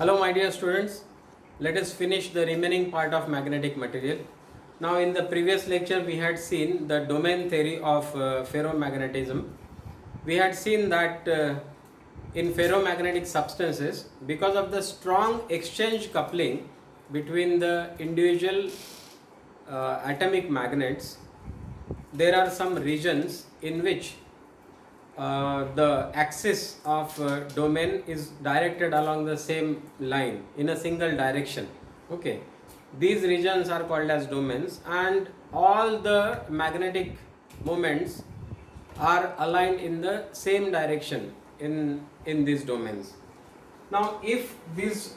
Hello my dear students, let us finish the remaining part of magnetic material. Now in the previous lecture we had seen the domain theory of ferromagnetism. We had seen that in ferromagnetic substances, because of the strong exchange coupling between the individual atomic magnets, there are some regions in which the axis of domain is directed along the same line in a single direction. Okay, these regions are called as domains, and all the magnetic moments are aligned in the same direction in these domains. Now if these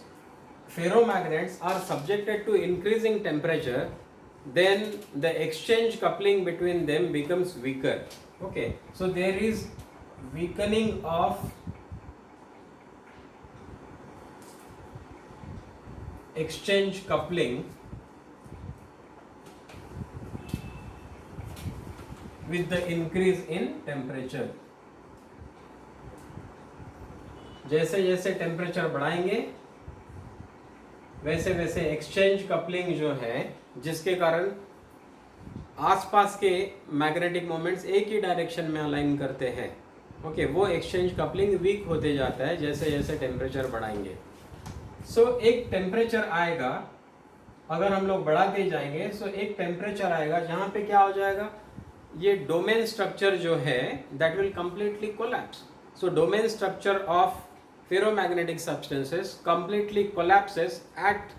ferromagnets are subjected to increasing temperature, then the exchange coupling between them becomes weaker. Okay, so there is weakening of exchange coupling with the increase in temperature. जैसे जैसे temperature बढ़ाएंगे वैसे वैसे exchange coupling जो है, जिसके कारण आसपास के मैग्नेटिक मोमेंट्स एक ही डायरेक्शन में अलाइन करते हैं, ओके, वो एक्सचेंज कपलिंग वीक होते जाता है जैसे जैसे टेम्परेचर बढ़ाएंगे. सो एक टेम्परेचर आएगा, अगर हम लोग बढ़ाते जाएंगे, सो एक टेम्परेचर आएगा जहाँ पे क्या हो जाएगा, ये डोमेन स्ट्रक्चर जो है that will completely collapse. So domain structure of ferromagnetic substances completely collapses at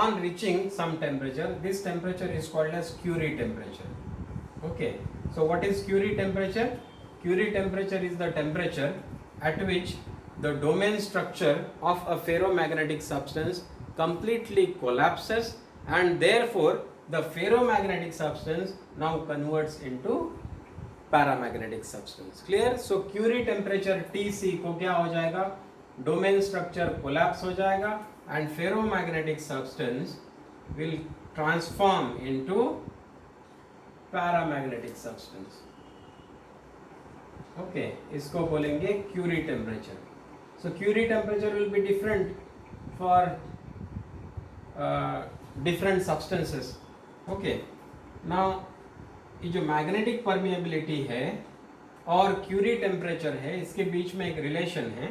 on reaching some temperature. This temperature is called as Curie temperature. Okay, so what is Curie temperature? Curie temperature is the temperature at which the domain structure of a ferromagnetic substance completely collapses, and therefore the ferromagnetic substance now converts into paramagnetic substance. Clear? So Curie temperature Tc को क्या हो जाएगा, domain structure collapse हो जाएगा and ferromagnetic substance will transform into paramagnetic substance. Okay, इसको बोलेंगे Curie temperature. So Curie temperature will be different for different substances. Okay, now ये जो मैग्नेटिक परमिएबिलिटी है और क्यूरी टेम्परेचर है, इसके बीच में एक रिलेशन है,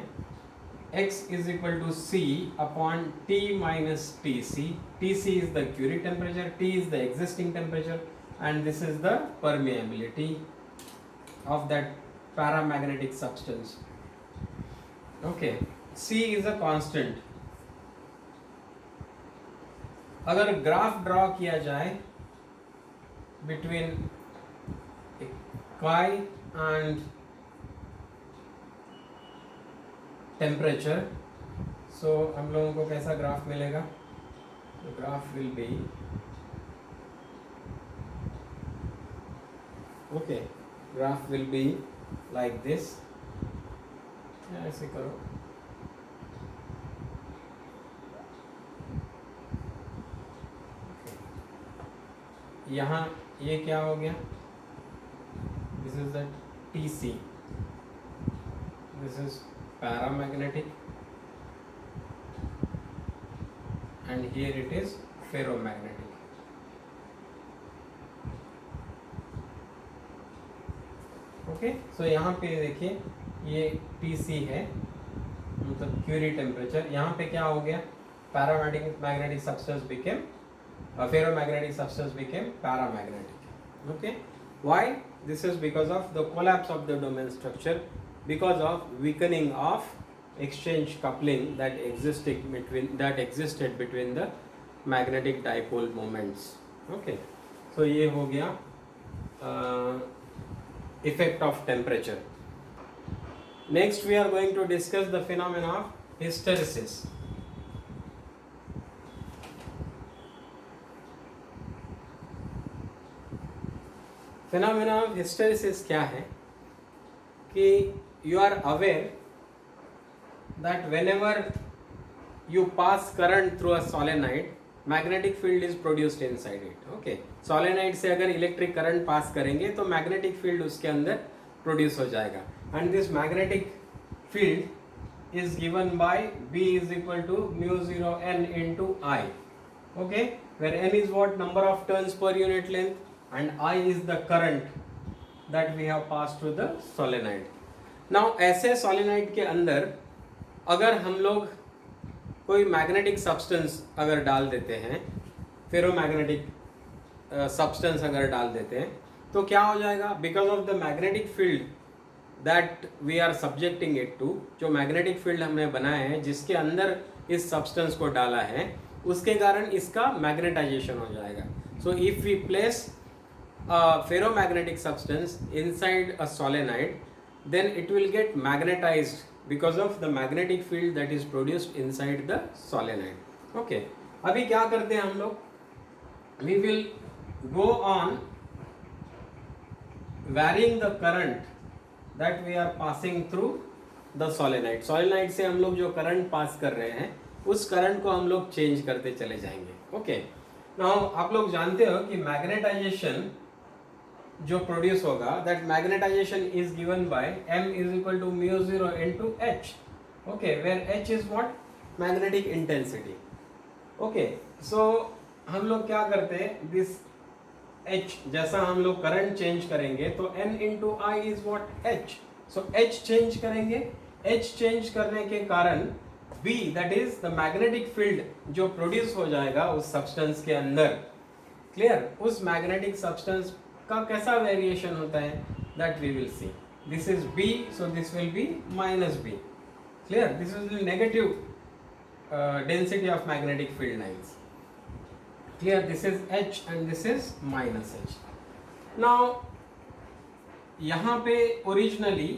x is equal to c upon T minus Tc. Tc is the Curie temperature, T is the existing temperature, and this is the permeability of that paramagnetic substance. Okay, c is a constant. अगर graph draw किया जाए between chi and temperature, so हम लोगों को कैसा graph मिलेगा? तो graph will be, okay, graph will be like this. ऐसे करो, यहाँ ये क्या हो गया, this is the Tc, this is paramagnetic, and here it is ferromagnetic. Okay, so यहाँ पे देखिए ये Tc है, मतलब क्यूरी टेम्परेचर. यहाँ पे क्या हो गया, paramagnetic substance became ferromagnetic substance became paramagnetic. Okay, why? This is because of the collapse of the domain structure, because of weakening of exchange coupling that existed between the magnetic dipole moments. Okay, so ये हो गया effect of temperature. Next we are going to discuss the phenomena of hysteresis. Phenomena of hysteresis क्या है कि you are aware that whenever you pass current through a solenoid, magnetic field is produced inside it. Okay, solenoid से अगर electric current pass करेंगे तो magnetic field उसके अंदर produce हो जाएगा, and this magnetic field is given by B is equal to mu 0 n into I. Okay, where n is what, number of turns per unit length and I is the current that we have passed through the solenoid. Now ऐसे solenoid के अंदर अगर हम लोग कोई magnetic substance अगर डाल देते हैं, फेरोमैग्नेटिक सब्सटेंस अगर डाल देते हैं, तो क्या हो जाएगा, because of the magnetic field that we are subjecting it to, जो मैग्नेटिक फील्ड हमने बनाया है जिसके अंदर इस सब्सटेंस को डाला है, उसके कारण इसका मैग्नेटाइजेशन हो जाएगा. So if we place ferromagnetic substance inside a solenoid, then it will get magnetized because of the magnetic field that is produced inside the solenoid. Okay, अभी क्या करते हैं हम लोग, we will go on varying the current that we are passing through the solenoid. solenoid से हम लोग जो करंट पास कर रहे हैं उस करंट को हम लोग चेंज करते चले जाएंगे. ओके, नाउ आप लोग जानते हो कि मैग्नेटाइजेशन जो प्रोड्यूस होगा, that magnetization is given by m is equal to mu 0 into h. Okay, where h is what, magnetic intensity. Okay, so हम लोग क्या करते हैं, दिस h जैसा हम लोग करंट चेंज करेंगे तो n into I is what, h. So h change करेंगे, h चेंज करने के कारण b that is the magnetic field जो प्रोड्यूस हो जाएगा उस सब्सटेंस के अंदर. क्लियर, उस मैग्नेटिक सब्सटेंस का कैसा वेरिएशन होता है, that we will see. This is b, so this will be minus b. Clear, this is negative density of magnetic field lines. Clear, this is h and this is minus h. Now यहाँ पे originally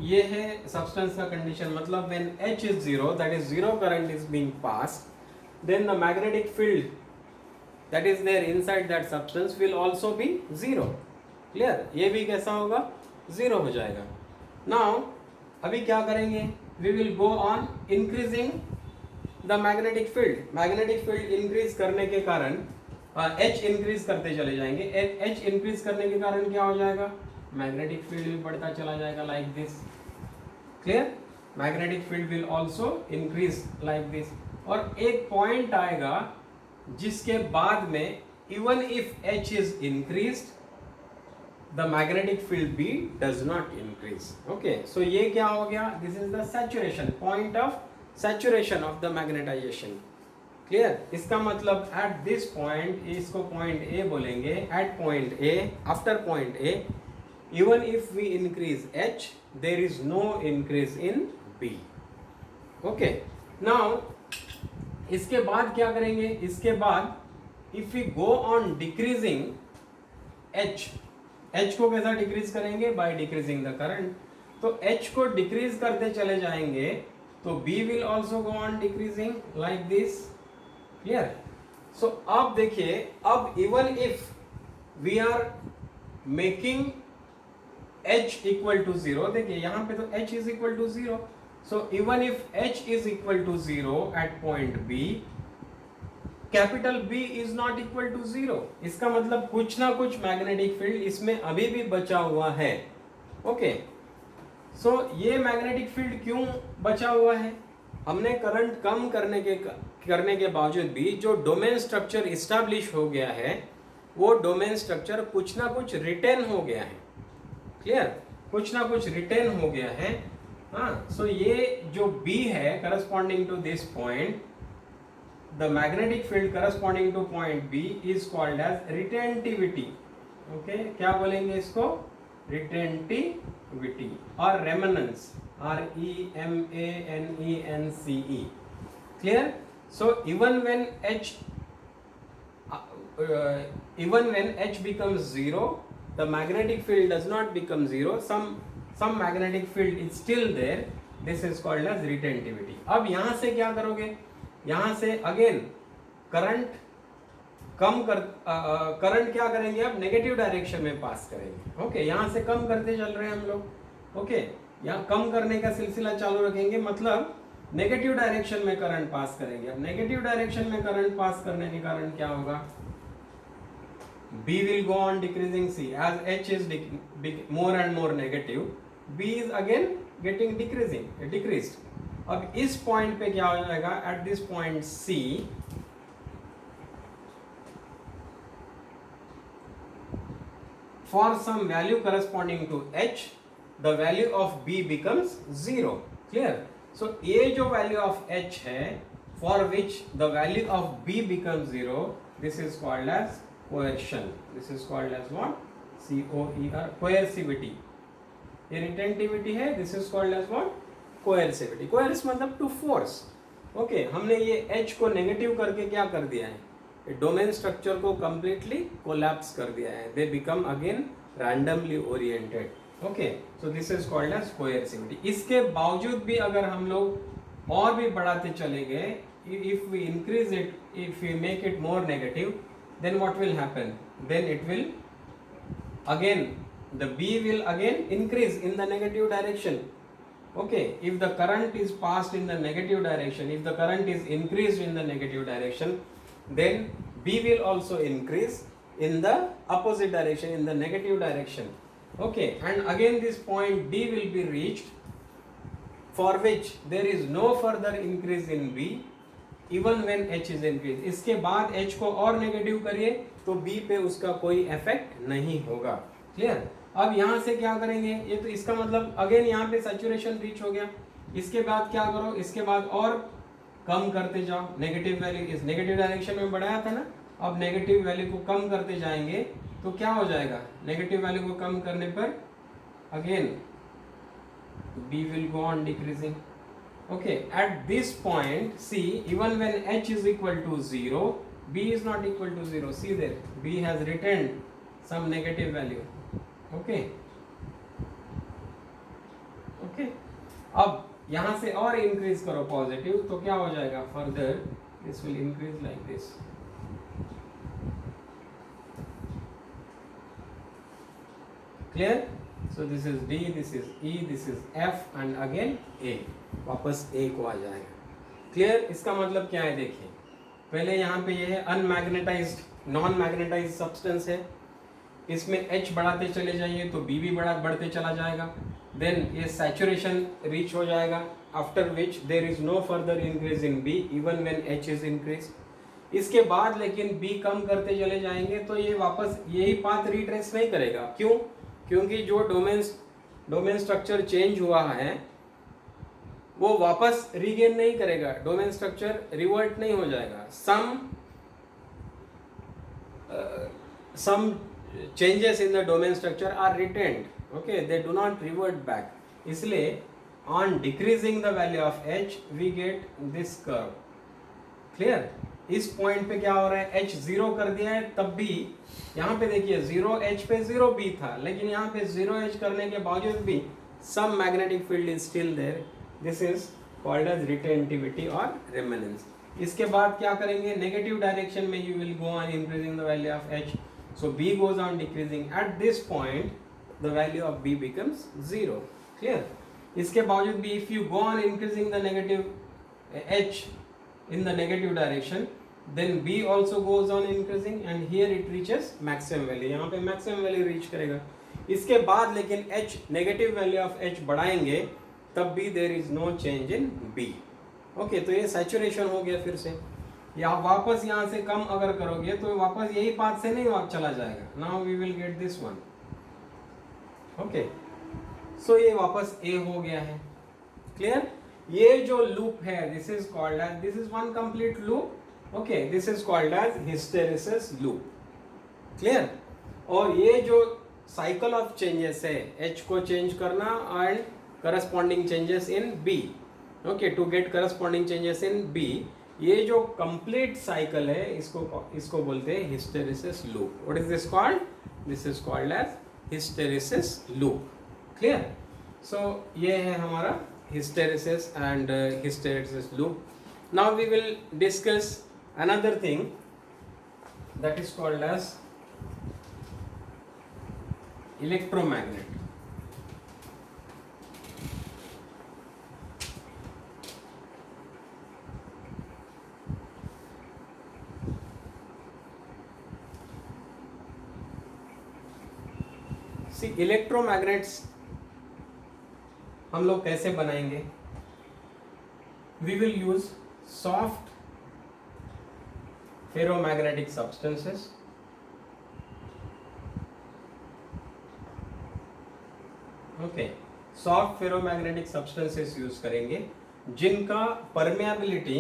ये है substance का condition, मतलब when h is 0, that is 0 current is being passed, then the magnetic field that is there inside that substance will also be 0. Clear, ये भी कैसा होगा, 0 हो जाएगा. Now अभी क्या करेंगे, we will go on increasing the magnetic field. magnetic field increase करने के कारण h increase करते चले जाएंगे. h increase करने के कारण क्या हो जाएगा, magnetic field भी बढ़ता चला जाएगा like this. Clear, magnetic field will also increase like this. और एक पॉइंट आएगा जिसके बाद में even if h is increased, the magnetic field B does not increase. Okay, so ये क्या हो गया, this is the saturation point of saturation of the magnetization. Clear, इसका मतलब at this point, इसको point A बोलेंगे, at point A, after point A, even if we increase h, there is no increase in B. Okay, now इसके बाद क्या करेंगे, इसके बाद if we go on decreasing h को कैसा डिक्रीज करेंगे, बाय डिक्रीजिंग द करंट. तो h को डिक्रीज करते चले जाएंगे तो b will also go on decreasing like this. Clear, so अब देखिए, अब even if we are making h equal to 0, देखिए यहाँ पे तो h is equal to 0. So even if h is equal to 0 at point B, capital B is not equal to 0. इसका मतलब कुछ ना कुछ मैग्नेटिक फील्ड इसमें अभी भी बचा हुआ है. ओके, सो ये मैग्नेटिक फील्ड क्यों बचा हुआ है, हमने करंट कम करने के बावजूद भी जो डोमेन स्ट्रक्चर इस्टेब्लिश हो गया है, वो डोमेन स्ट्रक्चर कुछ ना कुछ रिटेन हो गया है. क्लियर, कुछ ना कुछ रिटेन हो गया है. हाँ, सो ये जो B है corresponding to this point, the magnetic field corresponding to point B is called as retentivity. Okay, क्या बोलेंगे इसको, रिटेंटिविटी और remanence, REMANENCE. Clear, so even when h becomes 0, the magnetic field does not become 0. Some magnetic field is still there. This is called as retentivity. अब यहाँ से क्या करोगे, यहाँ से अगेन करंट करंट क्या करेंगे, अब नेगेटिव डायरेक्शन में पास करेंगे. ओके, यहाँ से कम करते चल रहे हैं हम लोग. ओके, यहाँ कम करने का सिलसिला चालू रखेंगे, मतलब नेगेटिव डायरेक्शन में करंट पास करेंगे. अब नेगेटिव डायरेक्शन में करंट पास करने के कारण क्या होगा, B will go on decreasing. See, as h is more and more negative, B is again getting decreased. अब इस पॉइंट पे क्या हो जाएगा, at this point C, for some value corresponding to H, the value of B becomes 0. Clear? So ये जो value of H है, for which the value of B becomes 0, this is called as coercion. This is called as what? C-O-E-R, coercivity. ये retentivity है, this is called as what? Coercivity. Coerce मतलब to force. Okay, हमने ये H को negative करके क्या कर दिया है, डोमेन स्ट्रक्चर को कंप्लीटली कोलैप्स कर दिया है, they become again randomly oriented. Okay, so this is called as coercivity. इसके बावजूद भी अगर हम लोग और भी बढ़ाते चले गए, if we increase it, if we make it more negative, then what will happen, then it will again, the B will again increase in the negative direction. Okay, if the current is passed in the negative direction, if the current is increased in the negative direction, then B will also increase in the opposite direction, in the negative direction. Okay, and again this point D will be reached, for which there is no further increase in B even when H is increased. इसके बाद H को और negative करिए तो B पे उसका कोई effect नहीं होगा। क्लियर? अब यहाँ से क्या करेंगे, ये तो इसका मतलब अगेन यहाँ पे सैचुरेशन रीच हो गया। इसके बाद क्या करो, इसके बाद और कम करते जाओ, नेगेटिव वैल्यू इस नेगेटिव डायरेक्शन में बढ़ाया था ना, अब नेगेटिव वैल्यू को कम करते जाएंगे तो क्या हो जाएगा, नेगेटिव वैल्यू को कम करने पर again B will go on decreasing. Okay, at this point C, even when H is equal to 0, B is not equal to 0. See there, B has retained some negative value. Okay okay, अब यहां से और increase करो positive तो क्या हो जाएगा, further this will increase like this. Clear? So this is D, this is E, this is F and again A, वापस ए को आ जाएगा। क्लियर? इसका मतलब क्या है, देखिए पहले यहाँ पे ये है अनमैग्नेटाइज्ड नॉन मैग्नेटाइज्ड सब्सटेंस है, इसमें H बढ़ाते चले जाइए तो B भी बढ़ते चला जाएगा, देन ये सैचुरेशन रीच हो जाएगा, after which there is no further increase in B even when H is increase. इसके बाद लेकिन B कम करते चले जाएंगे तो ये वापस यही पाथ रिट्रेस नहीं करेगा। क्यों? क्योंकि जो डोमेन स्ट्रक्चर चेंज हुआ है वो वापस रीगेन नहीं करेगा, डोमेन स्ट्रक्चर रिवर्ट नहीं हो जाएगा, some changes in the domain structure are retained, okay, they do not revert back. इसलिए on decreasing the value of H we get this curve. Clear? इस पॉइंट पे क्या हो रहा है, H 0 कर दिया है, तब भी यहाँ पे देखिए 0 H पे 0 B था, लेकिन यहाँ पे 0 H करने के बावजूद भी some magnetic field is still there. This is called as retentivity or remanence. इसके बाद क्या करेंगे, नेगेटिव डायरेक्शन में you will go on increasing the value of H. So B goes on decreasing. At this point, the value of B becomes 0. Clear? इसके बावजूद भी if you go on increasing the negative H in the negative direction, then B also goes on increasing and here it reaches maximum value. यहाँ पे maximum value reach करेगा। इसके बाद लेकिन H negative value of H बढ़ाएंगे तब भी there is no change in B. Okay, तो ये saturation हो गया फिर से। या वापस यहाँ से कम अगर करोगे तो वापस यही पाथ से नहीं चला जाएगा। Now we will get this one. Okay, so ये वापस ए हो गया है। क्लियर? ये जो लूप है this is called as, this is one complete loop. Okay, this is called as hysteresis loop. Clear? और ये जो साइकिल ऑफ चेंजेस है, एच को चेंज करना and corresponding changes in B, okay, to get corresponding changes in B, ये जो complete cycle है इसको बोलते हैं hysteresis loop. What is this called? This is called as hysteresis loop. Clear? So ये है हमारा hysteresis and hysteresis loop. Now we will discuss another thing that is called as electromagnet. Electromagnets हम लोग कैसे बनाएंगे? We will use soft ferromagnetic substances, okay, soft ferromagnetic substances use करेंगे जिनका permeability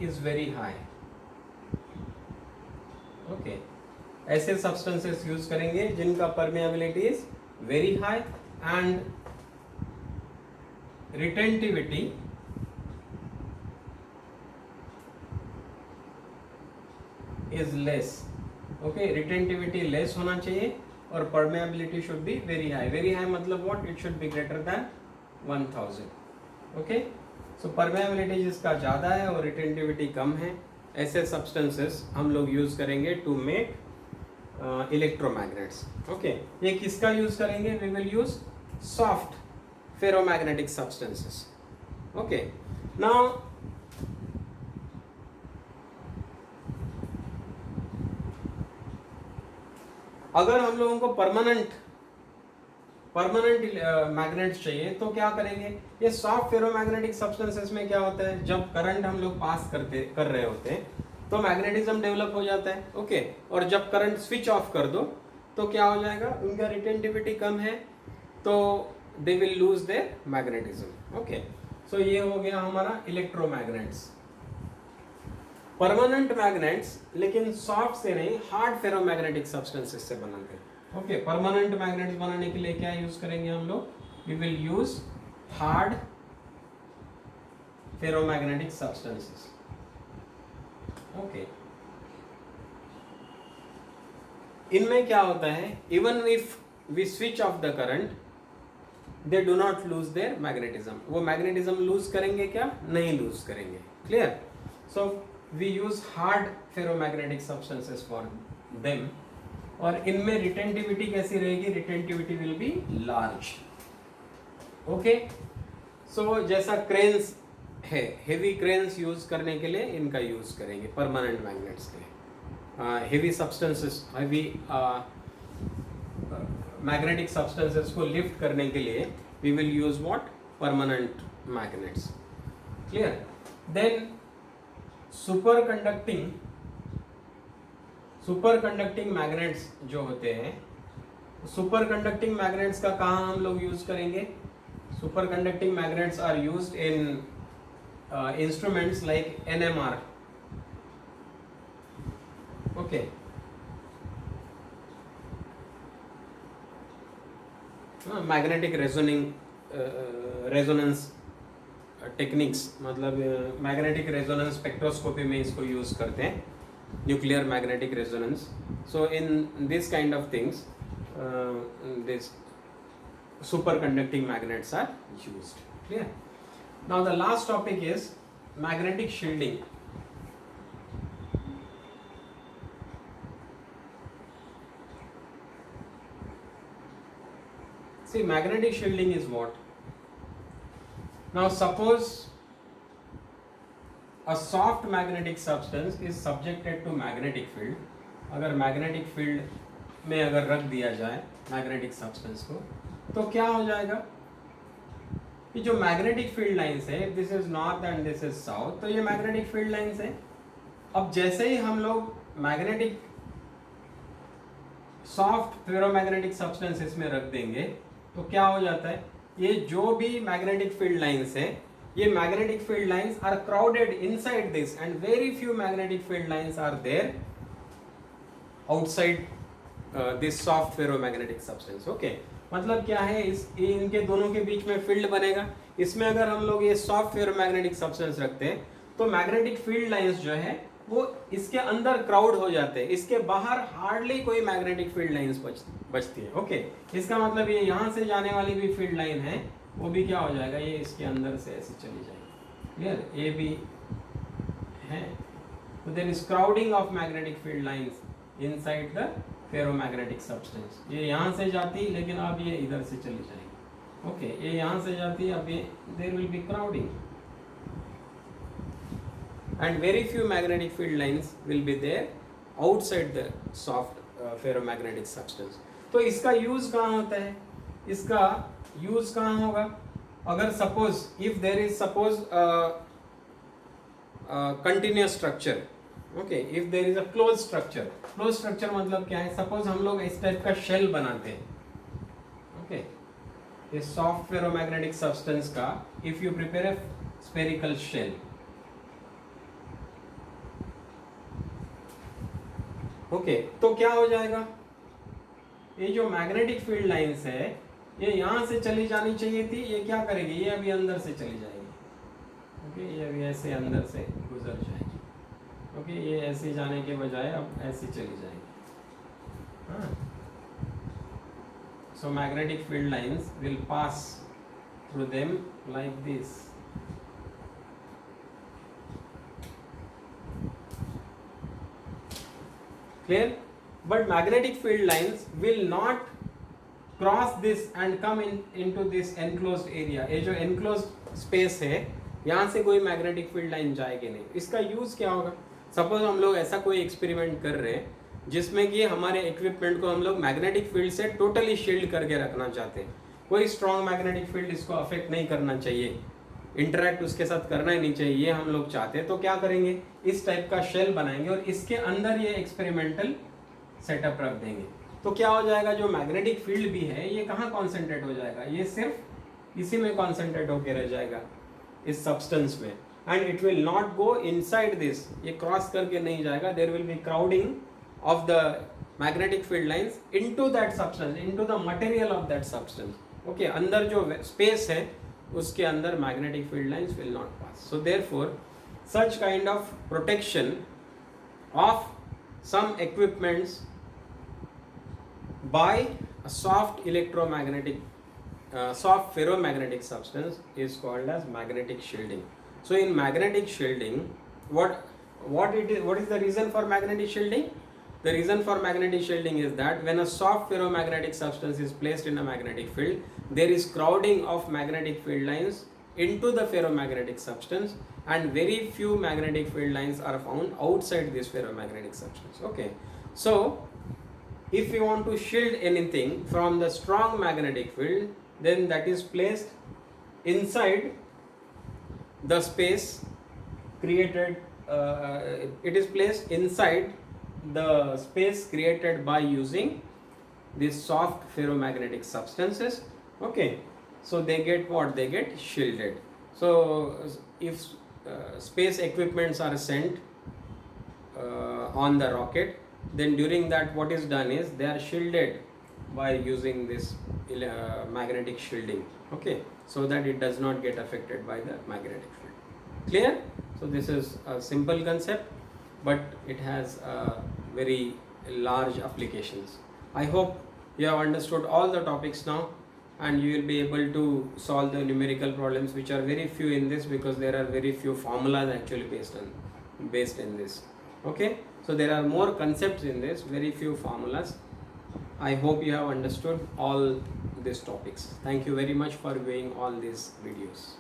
is very high, okay, ऐसे substances use करेंगे जिनका permeability is very high and retentivity is less, okay, retentivity less होना चाहिए और permeability should be very high. Very high मतलब what? It should be greater then 1000, okay. So permeability जिसका ज़्यादा है और रिटेंटिविटी कम है, ऐसे सब्सटेंसेस हम लोग यूज़ करेंगे टू मेक इलेक्ट्रोमैग्नेट्स, ओके. ये किसका यूज़ करेंगे? We will use soft ferromagnetic substances, okay. Now अगर हम लोगों को परमानेंट मैग्नेट्स चाहिए तो क्या करेंगे? ये सॉफ्ट फेरोमैग्नेटिक सब्सटेंसेस में क्या होता है, जब करंट हम लोग पास कर रहे होते हैं तो मैग्नेटिज्म डेवलप हो जाता है, ओके. और जब करंट स्विच ऑफ कर दो तो क्या हो जाएगा? उनका रिटेंटिविटी कम है तो they will lose their magnetism, okay. So ये हो गया हमारा इलेक्ट्रोमैग्नेट्स. परमानेंट मैग्नेट्स लेकिन सॉफ्ट से नहीं, हार्ड फेरोमैग्नेटिक सब्सटेंसेस से बनाते हैं, ओके. परमानेंट मैग्नेट्स बनाने के लिए क्या यूज करेंगे हम लोग? We will use hard ferromagnetic substances, okay. इनमें क्या होता है? Even if we switch off the current they do not lose their magnetism. वो मैग्नेटिज्म लूज करेंगे क्या? नहीं लूज करेंगे, clear. So we use hard ferromagnetic substances for them. और इनमें रिटेंटिविटी कैसी रहेगी? Retentivity will be large, okay. So जैसा क्रेन्स है, हेवी क्रेन्स यूज करने के लिए इनका यूज करेंगे परमानेंट मैग्नेट्स के लिए. Heavy substances, heavy magnetic substances को लिफ्ट करने के लिए we will use what? Permanent magnets, clear. Then superconducting magnets जो होते हैं, सुपर कंडक्टिंग मैग्नेट्स का कहाँ हम लोग यूज करेंगे? Superconducting magnets are used in instruments like NMR, okay. Magnetic resonance techniques, मतलब मैग्नेटिक रेजोनेंस स्पेक्ट्रोस्कोपी में इसको यूज करते हैं, nuclear magnetic resonance. So in this kind of things this superconducting magnets are used, clear. Now the last topic is magnetic shielding. See, magnetic shielding is what? Now suppose a soft magnetic substance is subjected to magnetic field. अगर magnetic field में अगर रख दिया जाए magnetic substance को तो क्या हो जाएगा? कि जो मैग्नेटिक फील्ड लाइंस है, this is north and this is south, तो ये मैग्नेटिक फील्ड लाइंस है. अब जैसे ही हम लोग मैग्नेटिक सॉफ्ट फेरोमैग्नेटिक सब्सटेंसेस में रख देंगे तो क्या हो जाता है? ये जो भी मैग्नेटिक फील्ड लाइंस है, ये magnetic field lines are crowded inside this and very few magnetic field lines are there outside this soft ferromagnetic substance, okay. मतलब क्या है? इनके दोनों के बीच में फील्ड बनेगा. इसमें अगर हम लोग ये सॉफ्ट फेरोमैग्नेटिक सब्सटेंस रखते हैं तो मैग्नेटिक फील्ड लाइंस जो है वो इसके अंदर क्राउड हो जाते हैं, इसके बाहर हार्डली कोई मैग्नेटिक फील्ड लाइंस बचती है, ओके. इसका मतलब ये यहाँ से जाने वाली भी फील्ड लाइन है वो भी क्या हो जाएगा? ये इसके अंदर से ऐसे चली जाएगी, क्लियर. ये भी है. तो there is crowding of magnetic field lines inside the ferromagnetic substance. ये यहाँ से जाती लेकिन अब ये इधर से चली जाएगी, ओके. ये यहाँ से जाती है, अब ये there will be crowding and very few magnetic field lines will be there outside the soft ferromagnetic substance. तो इसका यूज कहाँ होता है, इसका यूज कहाँ होगा, अगर suppose if there is suppose continuous structure, okay, if there is a close structure मतलब क्या है, सपोज हम लोग इस टाइप का शेल बनाते हैं, ओके, ये सॉफ्ट फेरोमैग्नेटिक सब्सटेंस का if you prepare a spherical shell, okay, तो क्या हो जाएगा, ये जो मैग्नेटिक फील्ड लाइंस है ये यहां से चली जानी चाहिए थी, ये क्या करेगी, ये अभी अंदर से चली जाएगी, ओके, ये अभी ऐसे अंदर से गुजर जाएगी, ओके, ये ऐसे जाने के बजाय अब ऐसे चली जाएगी, हाँ, so magnetic field lines will pass through them like this, clear, but magnetic field lines will not cross this and come into this enclosed area, ये जो enclosed space है यहाँ से कोई मैग्नेटिक फील्ड लाइन जाएगी नहीं। इसका यूज क्या होगा, सपोज हम लोग ऐसा कोई एक्सपेरिमेंट कर रहे हैं जिसमें कि हमारे इक्विपमेंट को हम लोग मैग्नेटिक फील्ड से टोटली शील्ड करके रखना चाहते हैं, कोई स्ट्रॉन्ग मैग्नेटिक फील्ड इसको अफेक्ट नहीं करना चाहिए, इंटरैक्ट उसके साथ करना ही नहीं चाहिए, ये हम लोग चाहते हैं, तो क्या करेंगे, इस टाइप का शेल बनाएंगे और इसके अंदर ये एक्सपेरिमेंटल सेटअप रख देंगे, तो क्या हो जाएगा, जो मैग्नेटिक फील्ड भी है ये कहाँ कॉन्सेंट्रेट हो जाएगा, ये सिर्फ इसी में कॉन्सेंट्रेट होकर रह जाएगा, इस सब्सटेंस में, and it will not go inside this, ये क्रॉस करके नहीं जाएगा, there will be crowding of the magnetic field lines into that substance, into the material of that substance, okay, अंदर जो स्पेस है उसके अंदर magnetic field lines will not pass, so therefore such kind of protection of some equipments by a soft electromagnetic soft ferromagnetic substance is called as magnetic shielding. So in magnetic shielding, what is the reason for magnetic shielding? The reason for magnetic shielding is that when a soft ferromagnetic substance is placed in a magnetic field, there is crowding of magnetic field lines into the ferromagnetic substance, and very few magnetic field lines are found outside this ferromagnetic substance, okay. So if you want to shield anything from the strong magnetic field, then that is placed inside the space created, it is placed inside the space created by using these soft ferromagnetic substances, okay. So they get what, they get shielded. So if space equipments are sent on the rocket, then during that what is done is they are shielded by using this magnetic shielding, okay, so that it does not get affected by the magnetic field, clear. So this is a simple concept, but it has very large applications. I hope you have understood all the topics now, and you will be able to solve the numerical problems, which are very few in this, because there are very few formulas actually based in this, okay. So there are more concepts in this, very few formulas. I hope you have understood all these topics. Thank you very much for viewing all these videos.